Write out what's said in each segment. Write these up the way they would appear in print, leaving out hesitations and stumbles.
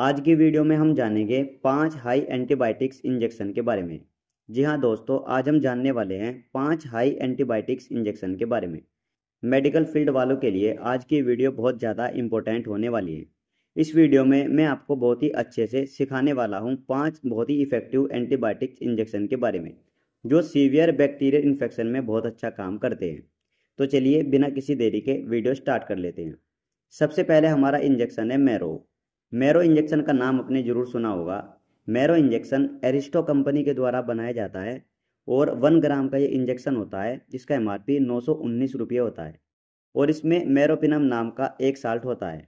आज की वीडियो में हम जानेंगे 5 हाई एंटीबायोटिक्स इंजेक्शन के बारे में। जी हाँ दोस्तों, आज हम जानने वाले हैं 5 हाई एंटीबायोटिक्स इंजेक्शन के बारे में। मेडिकल फील्ड वालों के लिए आज की वीडियो बहुत ज़्यादा इम्पोर्टेंट होने वाली है। इस वीडियो में मैं आपको बहुत ही अच्छे से सिखाने वाला हूँ 5 बहुत ही इफेक्टिव एंटीबायोटिक्स इंजेक्शन के बारे में, जो सीवियर बैक्टीरियल इन्फेक्शन में बहुत अच्छा काम करते हैं। तो चलिए बिना किसी देरी के वीडियो स्टार्ट कर लेते हैं। सबसे पहले हमारा इंजेक्शन है मैरो। मैरो इंजेक्शन का नाम आपने जरूर सुना होगा। मैरो इंजेक्शन एरिस्टो कंपनी के द्वारा बनाया जाता है और 1 ग्राम का ये इंजेक्शन होता है, जिसका एमआरपी 919 रुपये होता है। और इसमें मेरोपिनम नाम का एक साल्ट होता है।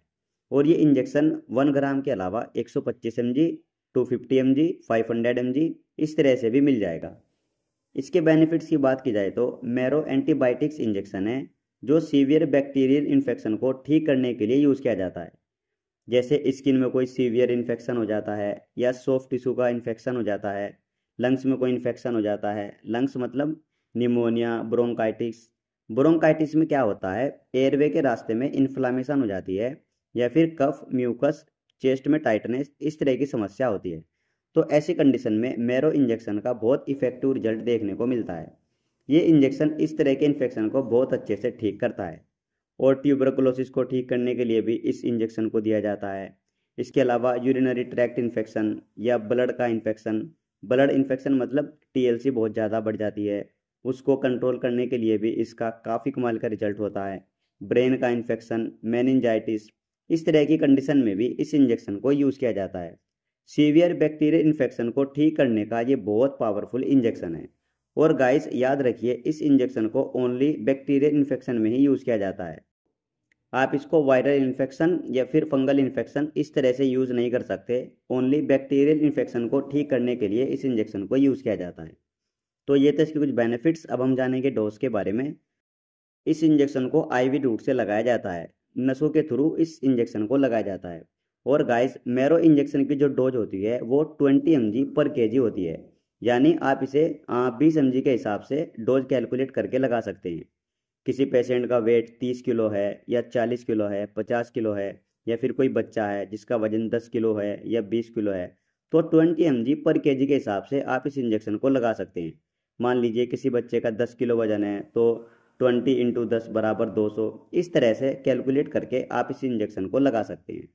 और ये इंजेक्शन 1 ग्राम के अलावा 125 mg, 250 mg, 500 mg इस तरह से भी मिल जाएगा। इसके बेनिफिट्स की बात की जाए तो मैरो एंटीबायोटिक्स इंजेक्शन है, जो सीवियर बैक्टीरियल इन्फेक्शन को ठीक करने के लिए यूज़ किया जाता है। जैसे स्किन में कोई सीवियर इन्फेक्शन हो जाता है या सॉफ्ट टिश्यू का इन्फेक्शन हो जाता है, लंग्स में कोई इन्फेक्शन हो जाता है। लंग्स मतलब निमोनिया, ब्रोंकाइटिस। ब्रोंकाइटिस में क्या होता है, एयरवे के रास्ते में इन्फ्लामेशन हो जाती है या फिर कफ, म्यूकस, चेस्ट में टाइटनेस, इस तरह की समस्या होती है। तो ऐसी कंडीशन में मैरो इंजेक्शन का बहुत इफेक्टिव रिजल्ट देखने को मिलता है। ये इंजेक्शन इस तरह के इन्फेक्शन को बहुत अच्छे से ठीक करता है। और ट्यूबरकुलोसिस को ठीक करने के लिए भी इस इंजेक्शन को दिया जाता है। इसके अलावा यूरिनरी ट्रैक्ट इन्फेक्शन या ब्लड का इन्फेक्शन, ब्लड इन्फेक्शन मतलब टीएलसी बहुत ज़्यादा बढ़ जाती है, उसको कंट्रोल करने के लिए भी इसका काफ़ी कमाल का रिजल्ट होता है। ब्रेन का इन्फेक्शन, मेनिंजाइटिस, इस तरह की कंडीशन में भी इस इंजेक्शन को यूज़ किया जाता है। सीवियर बैक्टीरियल इन्फेक्शन को ठीक करने का ये बहुत पावरफुल इंजेक्शन है। और गाइस याद रखिए, इस इंजेक्शन को ओनली बैक्टीरियल इन्फेक्शन में ही यूज़ किया जाता है। आप इसको वायरल इन्फेक्शन या फिर फंगल इन्फेक्शन इस तरह से यूज़ नहीं कर सकते। ओनली बैक्टीरियल इन्फेक्शन को ठीक करने के लिए इस इंजेक्शन को यूज़ किया जाता है। तो ये थे इसके कुछ बेनिफिट्स। अब हम जानेंगे डोज के बारे में। इस इंजेक्शन को आईवी रूट से लगाया जाता है, नसों के थ्रू इस इंजेक्शन को लगाया जाता है। और गाइस मैरो इंजेक्शन की जो डोज होती है वो 20 mg पर केजी होती है, यानी आप इसे 20 mg के हिसाब से डोज कैलकुलेट करके लगा सकते हैं। किसी पेशेंट का वेट 30 किलो है या 40 किलो है, 50 किलो है, या फिर कोई बच्चा है जिसका वजन 10 किलो है या 20 किलो है, तो 20 mg पर केजी के हिसाब से आप इस इंजेक्शन को लगा सकते हैं। मान लीजिए किसी बच्चे का 10 किलो वजन है तो 20 × 10 बराबर 200, इस तरह से कैलकुलेट करके आप इस इंजेक्शन को लगा सकते हैं।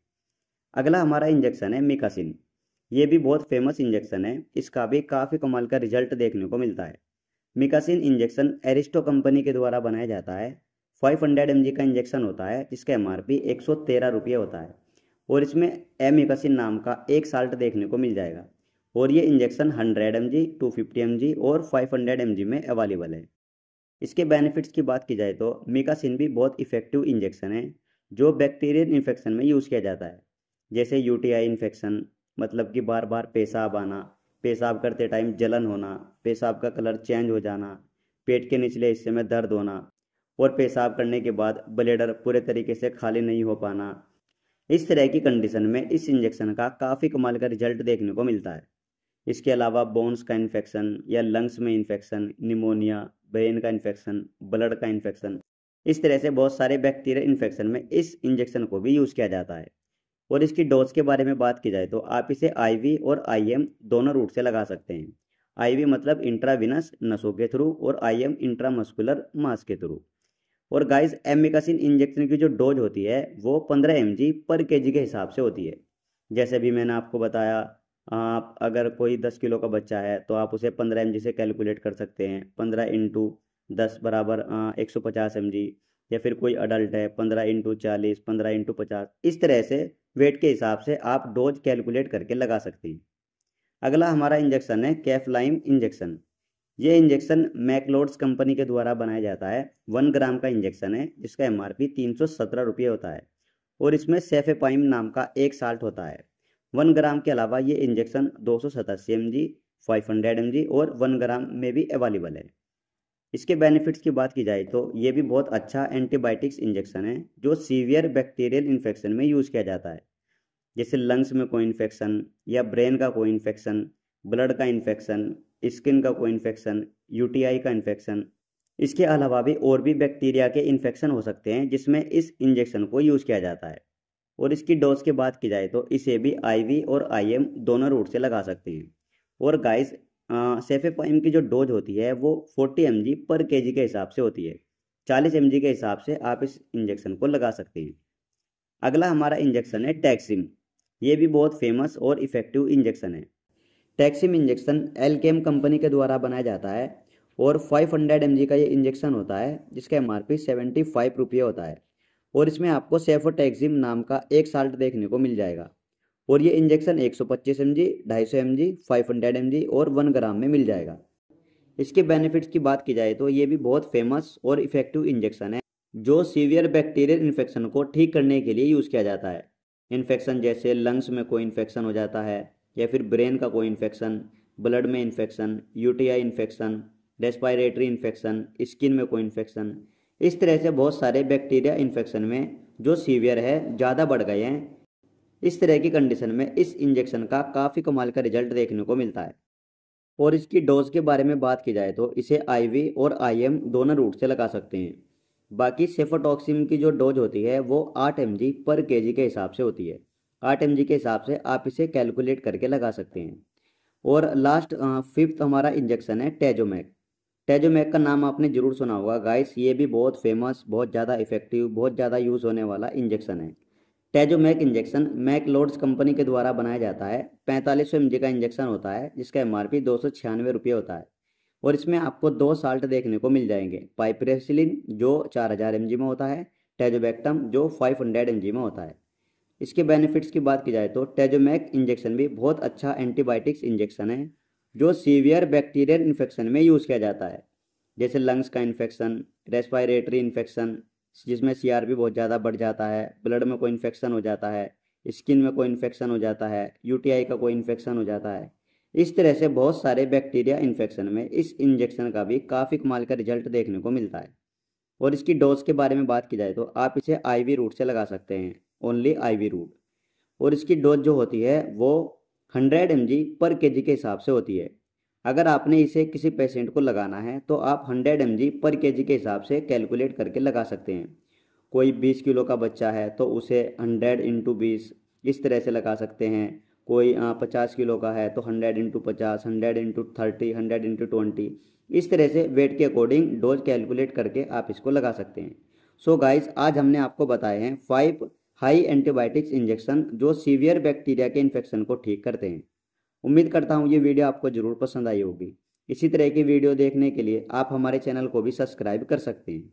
अगला हमारा इंजेक्शन है मिकासिन। ये भी बहुत फेमस इंजेक्शन है, इसका भी काफ़ी कमाल का रिजल्ट देखने को मिलता है। मिकासिन इंजेक्शन एरिस्टो कंपनी के द्वारा बनाया जाता है। 500 mg का इंजेक्शन होता है, जिसका एमआरपी 113 रुपये होता है। और इसमें एमिकासिन नाम का एक साल्ट देखने को मिल जाएगा। और ये इंजेक्शन 100 mg, 250 mg और 500 mg में अवेलेबल है। इसके बेनिफिट्स की बात की जाए तो मिकासिन भी बहुत इफेक्टिव इंजेक्शन है, जो बैक्टीरियल इन्फेक्शन में यूज़ किया जाता है। जैसे यूटीआई इन्फेक्शन, मतलब कि बार बार पेशाब आना, पेशाब करते टाइम जलन होना, पेशाब का कलर चेंज हो जाना, पेट के निचले हिस्से में दर्द होना, और पेशाब करने के बाद ब्लैडर पूरे तरीके से खाली नहीं हो पाना। इस तरह की कंडीशन में इस इंजेक्शन का काफ़ी कमाल का रिजल्ट देखने को मिलता है। इसके अलावा बोन्स का इन्फेक्शन या लंग्स में इन्फेक्शन, निमोनिया, ब्रेन का इन्फेक्शन, ब्लड का इन्फेक्शन, इस तरह से बहुत सारे बैक्टीरियल इन्फेक्शन में इस इंजेक्शन को भी यूज़ किया जाता है। और इसकी डोज के बारे में बात की जाए तो आप इसे आईवी और आईएम दोनों रूट से लगा सकते हैं। आईवी मतलब इंट्राविनस, नसों के थ्रू, और आईएम इंट्रामस्कुलर, मांस के थ्रू। और गाइस एमिकासिन इंजेक्शन की जो डोज होती है वो 15 mg पर केजी के हिसाब से होती है। जैसे भी मैंने आपको बताया, आप अगर कोई 10 किलो का बच्चा है तो आप उसे 15 mg से कैलकुलेट कर सकते हैं। 15 × 10 बराबर 150 mg। या फिर कोई अडल्ट है, 15 × 40, 15 × 50, इस तरह से वेट के हिसाब से आप डोज कैलकुलेट करके लगा सकते हैं। अगला हमारा इंजेक्शन है कैफलाइन इंजेक्शन। ये इंजेक्शन मैक्लोड्स कंपनी के द्वारा बनाया जाता है। 1 ग्राम का इंजेक्शन है, जिसका एमआरपी 317 रुपये होता है। और इसमें सेफेपाइम नाम का एक साल्ट होता है। 1 ग्राम के अलावा ये इंजेक्शन 287 mg, 500 mg और 1 ग्राम में भी अवेलेबल है। इसके बेनिफिट्स की बात की जाए तो ये भी बहुत अच्छा एंटीबायोटिक्स इंजेक्शन है, जो सीवियर बैक्टीरियल इन्फेक्शन में यूज़ किया जाता है। जैसे लंग्स में कोई इन्फेक्शन या ब्रेन का कोई इन्फेक्शन, ब्लड का इन्फेक्शन, स्किन का कोई इन्फेक्शन, यूटीआई का इन्फेक्शन। इसके अलावा भी और भी बैक्टीरिया के इन्फेक्शन हो सकते हैं, जिसमें इस इंजेक्शन को यूज़ किया जाता है। और इसकी डोज की बात की जाए तो इसे भी आईवी और आईएम दोनों रूट से लगा सकते हैं। और गाइस सेफेपाइम की जो डोज होती है वो 40 mg पर केजी के हिसाब से होती है। 40 mg के हिसाब से आप इस इंजेक्शन को लगा सकते हैं। अगला हमारा इंजेक्शन है टैक्सिम। ये भी बहुत फेमस और इफेक्टिव इंजेक्शन है। टैक्सिम इंजेक्शन एल्केम कंपनी के द्वारा बनाया जाता है और 500 mg का ये इंजेक्शन होता है जिसका एमआरपी 75 रुपये होता है। और इसमें आपको सेफोटैक्सिम नाम का एक साल्ट देखने को मिल जाएगा। और ये इंजेक्शन 125 mg, 250 mg, 500 mg और 1 ग्राम में मिल जाएगा। इसके बेनिफिट्स की बात की जाए तो ये भी बहुत फेमस और इफेक्टिव इंजेक्शन है जो सीवियर बैक्टीरियल इन्फेक्शन को ठीक करने के लिए यूज़ किया जाता है। इन्फेक्शन जैसे लंग्स में कोई इन्फेक्शन हो जाता है या फिर ब्रेन का कोई इन्फेक्शन, ब्लड में infection, UTI infection, respiratory infection, skin में कोई इन्फेक्शन, इस तरह से बहुत सारे बैक्टीरिया इन्फेक्शन में जो सीवियर है, ज़्यादा बढ़ गए हैं, इस तरह की कंडीशन में इस इंजेक्शन का काफ़ी कमाल का रिजल्ट देखने को मिलता है। और इसकी डोज के बारे में बात की जाए तो इसे आईवी और आईएम दोनों रूट से लगा सकते हैं। बाकी सेफोटॉक्सिम की जो डोज होती है वो 8 mg पर केजी के हिसाब से होती है। 8 mg के हिसाब से आप इसे कैलकुलेट करके लगा सकते हैं। और लास्ट फिफ्थ हमारा इंजेक्शन है टेजोमैक। टेजोमैक का नाम आपने जरूर सुना होगा गाइस। ये भी बहुत फेमस, बहुत ज़्यादा इफेक्टिव, बहुत ज़्यादा यूज़ होने वाला इंजेक्शन है। टेजोमैक इंजेक्शन मैकलोड्स कंपनी के द्वारा बनाया जाता है। 4500 mg का इंजेक्शन होता है जिसका एमआरपी 296 रुपये होता है। और इसमें आपको 2 साल्ट देखने को मिल जाएंगे, पाइपरेसिलिन जो 4000 mg में होता है, टेजोबैक्टम जो 500 mg में होता है। इसके बेनिफिट्स की बात की जाए तो टेजोमैक इंजेक्शन भी बहुत अच्छा एंटीबायोटिक्स इंजेक्शन है जो सीवियर बैक्टीरियल इन्फेक्शन में यूज़ किया जाता है, जैसे लंग्स का इन्फेक्शन, रेस्पिरेटरी इन्फेक्शन जिसमें सीआरपी बहुत ज़्यादा बढ़ जाता है, ब्लड में कोई इन्फेक्शन हो जाता है, स्किन में कोई इन्फेक्शन हो जाता है, यूटीआई का कोई इन्फेक्शन हो जाता है। इस तरह से बहुत सारे बैक्टीरिया इन्फेक्शन में इस इंजेक्शन का भी काफ़ी कमाल का रिजल्ट देखने को मिलता है। और इसकी डोज के बारे में बात की जाए तो आप इसे आईवी रूट से लगा सकते हैं, ओनली आईवी रूट। और इसकी डोज जो होती है वो 100 mg पर केजी के हिसाब से होती है। अगर आपने इसे किसी पेशेंट को लगाना है तो आप 100 mg पर केजी के हिसाब से कैलकुलेट करके लगा सकते हैं। कोई 20 किलो का बच्चा है तो उसे 100 इंटू 20 इस तरह से लगा सकते हैं। कोई 50 किलो का है तो 100 इंटू 50, 100 इंटू 30, 100 इंटू 20, इस तरह से वेट के अकॉर्डिंग डोज कैलकुलेट करके आप इसको लगा सकते हैं। सो गाइस, आज हमने आपको बताए हैं 5 हाई एंटीबायोटिक्स इंजेक्शन जो सीवियर बैक्टीरिया के इन्फेक्शन को ठीक करते हैं। उम्मीद करता हूँ ये वीडियो आपको ज़रूर पसंद आई होगी। इसी तरह की वीडियो देखने के लिए आप हमारे चैनल को भी सब्सक्राइब कर सकते हैं।